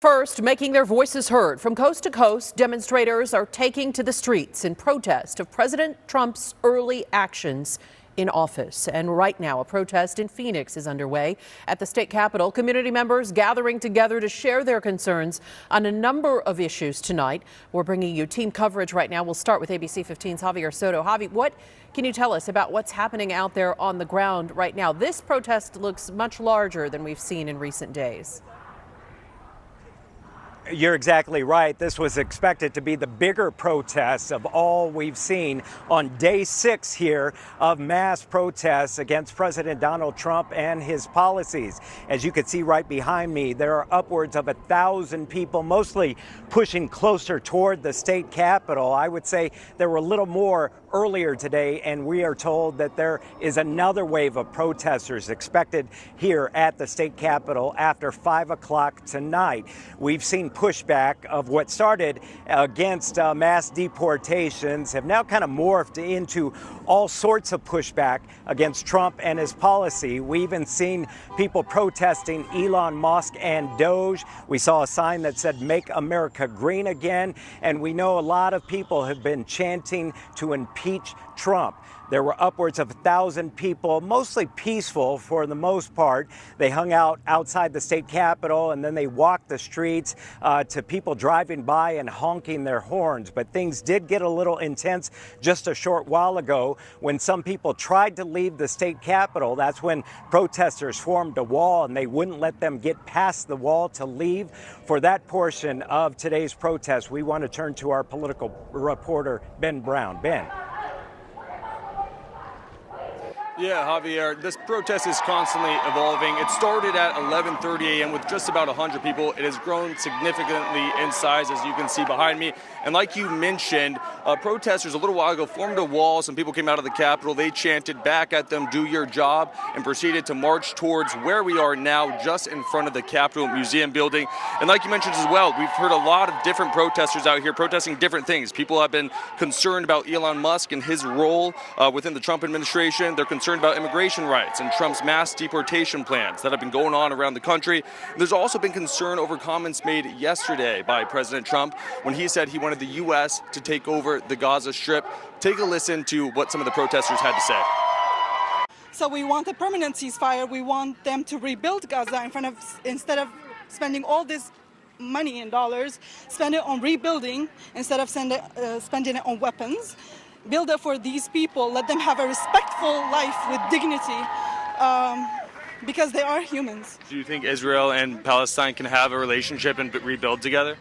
First, making their voices heard. From coast to coast, demonstrators are taking to the streets in protest of President Trump's early actions in office. And right now, a protest in Phoenix is underway at the state capitol. Community members gathering together to share their concerns on a number of issues tonight. We're bringing you team coverage right now. We'll start with ABC15's Javier Soto. Javi, what can you tell us about what's happening out there on the ground right now? This protest looks much larger than we've seen in recent days. You're exactly right. This was expected to be the bigger protests of all we've seen on day 6 here of mass protests against President Donald Trump and his policies. As you can see right behind me, there are upwards of 1,000 people, mostly pushing closer toward the state capitol. I would say there were a little more earlier today, and we are told that there is another wave of protesters expected here at the state capitol after 5 o'clock tonight. We've seen pushback of what started against mass deportations have now kind of morphed into all sorts of pushback against Trump and his policy. We even seen people protesting Elon Musk and Doge. We saw a sign that said "Make America Green Again," and we know a lot of people have been chanting to impeach Trump. There were upwards of 1,000 people, mostly peaceful for the most part. They hung out outside the state capitol, and then they walked the streets to people driving by and honking their horns. But things did get a little intense just a short while ago when some people tried to leave the state capitol. That's when protesters formed a wall, and they wouldn't let them get past the wall to leave. For that portion of today's protest, we want to turn to our political reporter, Ben Brown. Ben. Yeah, Javier, this protest is constantly evolving. It started at 11:30 a.m. with just about 100 people. It has grown significantly in size, as you can see behind me. And like you mentioned, protesters a little while ago formed a wall. Some people came out of the Capitol. They chanted back at them, "Do your job," and proceeded to march towards where we are now, just in front of the Capitol Museum building. And like you mentioned as well, we've heard a lot of different protesters out here protesting different things. People have been concerned about Elon Musk and his role within the Trump administration. They're concerned about immigration rights and Trump's mass deportation plans that have been going on around the country. There's also been concern over comments made yesterday by President Trump when he said he wanted the U.S. to take over the Gaza Strip. Take a listen to what some of the protesters had to say. So we want a permanent ceasefire. We want them to rebuild Gaza instead of spending all this money in dollars, spend it on rebuilding instead of spending it on weapons. Build it for these people, let them have a respectful life with dignity, because they are humans. Do you think Israel and Palestine can have a relationship and rebuild together?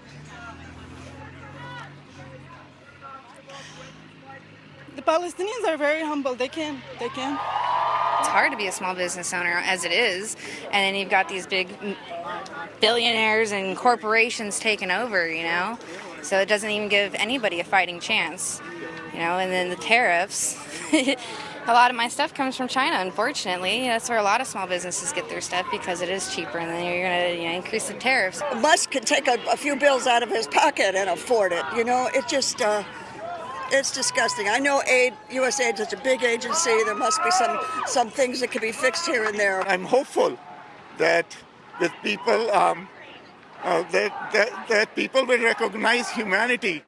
The Palestinians are very humble. They can. It's hard to be a small business owner as it is, and then you've got these big billionaires and corporations taking over, so it doesn't even give anybody a fighting chance. And then the tariffs. A lot of my stuff comes from China, unfortunately. That's where a lot of small businesses get their stuff because it is cheaper, and then you're going to increase the tariffs. Musk can take a few bills out of his pocket and afford it. It just, it's disgusting. I know USAID is a big agency. There must be some things that can be fixed here and there. I'm hopeful that with people, that people will recognize humanity.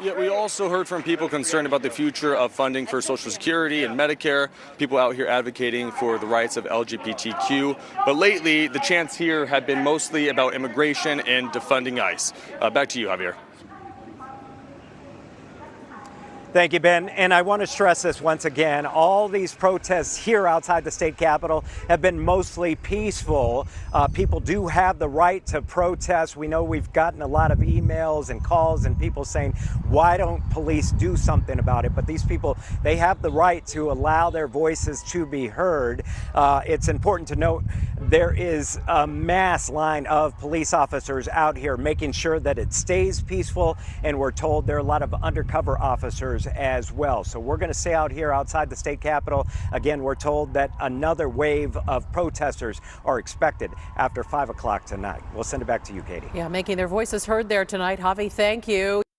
Yeah, we also heard from people concerned about the future of funding for Social Security and Medicare, people out here advocating for the rights of LGBTQ. But lately, the chants here have been mostly about immigration and defunding ICE. Back to you, Javier. Thank you, Ben. And I want to stress this once again. All these protests here outside the state capitol have been mostly peaceful. People do have the right to protest. We know we've gotten a lot of emails and calls and people saying, why don't police do something about it? But these people, they have the right to allow their voices to be heard. It's important to note there is a mass line of police officers out here making sure that it stays peaceful. And we're told there are a lot of undercover officers as well. So we're going to stay out here outside the state capitol. Again, we're told that another wave of protesters are expected after 5 o'clock tonight. We'll send it back to you, Katie. Yeah, making their voices heard there tonight. Javi, thank you.